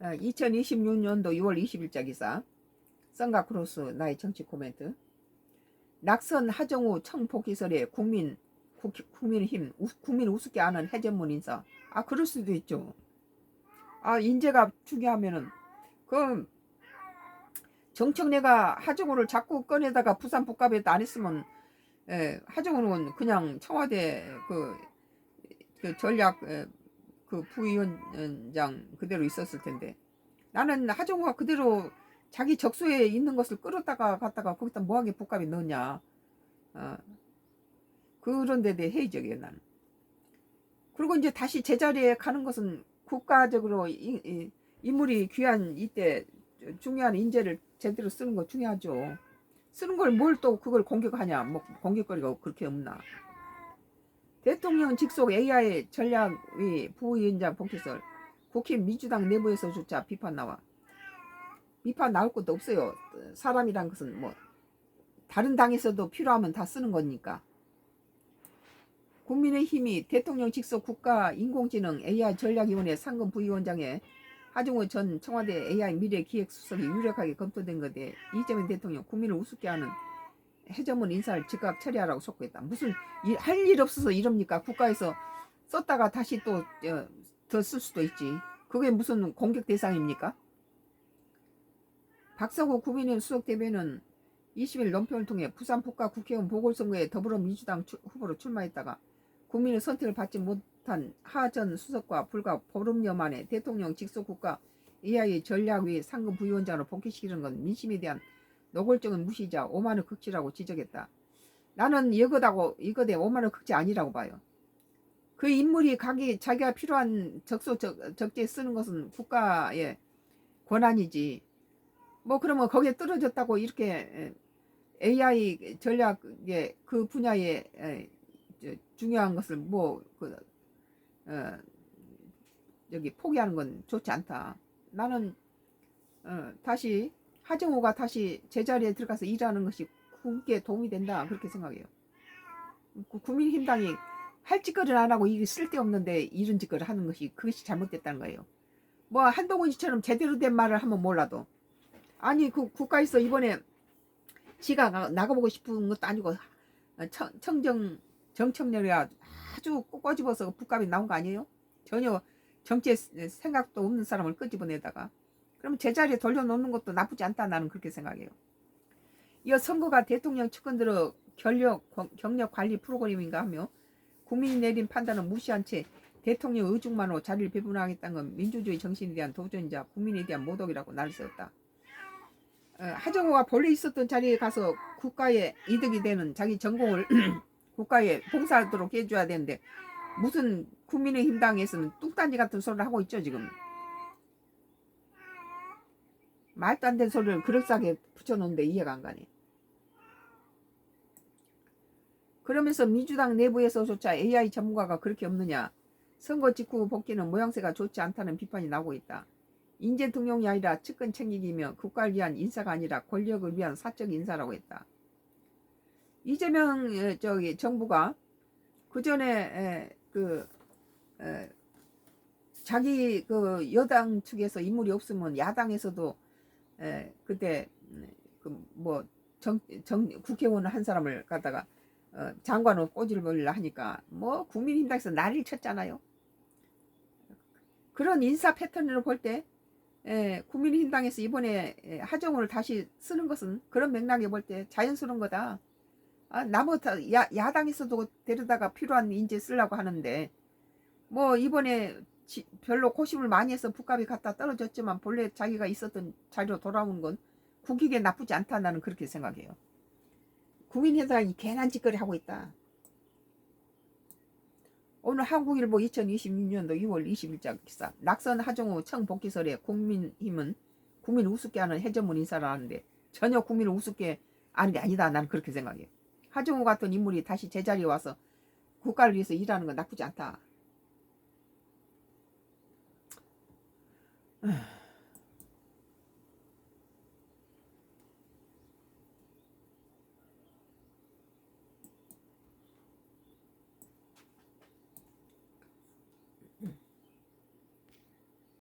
2026년도 6월 20일자 기사. 썬가크로스 나의 정치 코멘트. 낙선 하정우 청복기설에 국민의힘 국민 우습게 아는 해전문 인사. 그럴 수도 있죠. 인재가 중요하면은 그 정청래가 하정우를 자꾸 꺼내다가 부산 북갑에도 안 했으면 하정우는 그냥 청와대 그 전략 그 부위원장 그대로 있었을 텐데, 나는 하정우가 그대로 자기 적소에 있는 것을 끌었다가 갔다가 거기다 뭐하게 북갑에 넣었냐. 그런 데 대해 회의적이에요 나는. 그리고 이제 다시 제자리에 가는 것은 국가적으로 인물이 귀한 이때 중요한 인재를 제대로 쓰는 거 중요하죠. 쓰는 걸 뭘 또 그걸 공격하냐. 뭐 공격거리가 그렇게 없나. 대통령 직속 AI 전략위 부위원장 복귀설. 국힘 민주당 내부에서조차 비판 나와. 비판 나올 것도 없어요. 사람이란 것은 뭐 다른 당에서도 필요하면 다 쓰는 거니까. 국민의힘이 대통령 직속 국가인공지능 AI 전략위원회 상금 부위원장에 하정우 전 청와대 AI 미래기획수석이 유력하게 검토된 것에 이재명 대통령 국민을 우습게 하는 해전문 인사를 즉각 처리하라고 촉구했다. 무슨 할 일 없어서 이럽니까? 국가에서 썼다가 다시 또 더 쓸 수도 있지. 그게 무슨 공격 대상입니까? 박성호 국민의힘 수석 대변은 20일 논평을 통해 부산 북가 국회의원 보궐선거에 더불어민주당 후보로 출마했다가 국민의 선택을 받지 못한 하 전 수석과 불과 보름여 만에 대통령 직속 국가 AI 전략위 상금 부위원장으로 복귀시키는 건 민심에 대한 노골적인 무시자 오만의 극치라고 지적했다. 나는 이거대 오만의 극치 아니라고 봐요. 그 인물이 자기가 필요한 적재에 쓰는 것은 국가의 권한이지. 뭐 그러면 거기에 떨어졌다고 이렇게 AI 전략의 그 분야에 중요한 것을 여기 포기하는 건 좋지 않다. 나는 다시 하정우가 다시 제자리에 들어가서 일하는 것이 국가에 도움이 된다 그렇게 생각해요. 국민힘당이 할 짓거리를 안 하고 이게 쓸데없는데 이런 짓거리를 하는 것이 그것이 잘못됐다는 거예요. 뭐 한동훈 씨처럼 제대로 된 말을 하면 몰라도, 아니 그 국가에서 이번에 지가 나가보고 싶은 것도 아니고 정청래가 아주 꼬집어서 북값이 나온 거 아니에요? 전혀 정치에 생각도 없는 사람을 끄집어내다가. 그러면 제자리에 돌려놓는 것도 나쁘지 않다, 나는 그렇게 생각해요. 이 선거가 대통령 측근 들어 경력 관리 프로그램인가 하며 국민이 내린 판단을 무시한 채 대통령 의중만으로 자리를 배분하겠다는 건 민주주의 정신에 대한 도전이자 국민에 대한 모독이라고 날을 세웠다. 하정우가 본래 있었던 자리에 가서 국가에 이득이 되는 자기 전공을 국가에 봉사하도록 해줘야 되는데 무슨 국민의힘당에서는 뚝단지 같은 소리를 하고 있죠 지금. 말도 안 되는 소리를 그럴싸하게 붙여놓는데 이해가 안 가네. 그러면서 민주당 내부에서조차 AI 전문가가 그렇게 없느냐. 선거 직후 복귀는 모양새가 좋지 않다는 비판이 나오고 있다. 인재 등용이 아니라 측근 챙기기며 국가를 위한 인사가 아니라 권력을 위한 사적 인사라고 했다. 이재명 정부가 그 전에 자기 그 여당 측에서 인물이 없으면 야당에서도 그때 국회의원 한 사람을 갖다가 장관으로 꼬집으려 하니까 뭐 국민힘당에서 난리를 쳤잖아요. 그런 인사 패턴으로 볼 때 국민힘당에서 이번에 하정우를 다시 쓰는 것은 그런 맥락에 볼 때 자연스러운 거다. 나무 야당에서도 데려다가 필요한 인재 쓰려고 하는데 뭐 이번에 별로 고심을 많이 해서 북값이 갖다 떨어졌지만 본래 자기가 있었던 자리로 돌아오는 건 국익에 나쁘지 않다, 나는 그렇게 생각해요. 국민의당이 괜한 짓거리 하고 있다. 오늘 한국일보 2026년도 6월 20일자 기사. 낙선 하정우 청복귀설에 국민힘은 국민 우습게 하는 해전문 인사라는데 전혀 국민을 우습게 하는 게 아니다, 나는 그렇게 생각해요. 하정우 같은 인물이 다시 제자리에 와서 국가를 위해서 일하는 건 나쁘지 않다.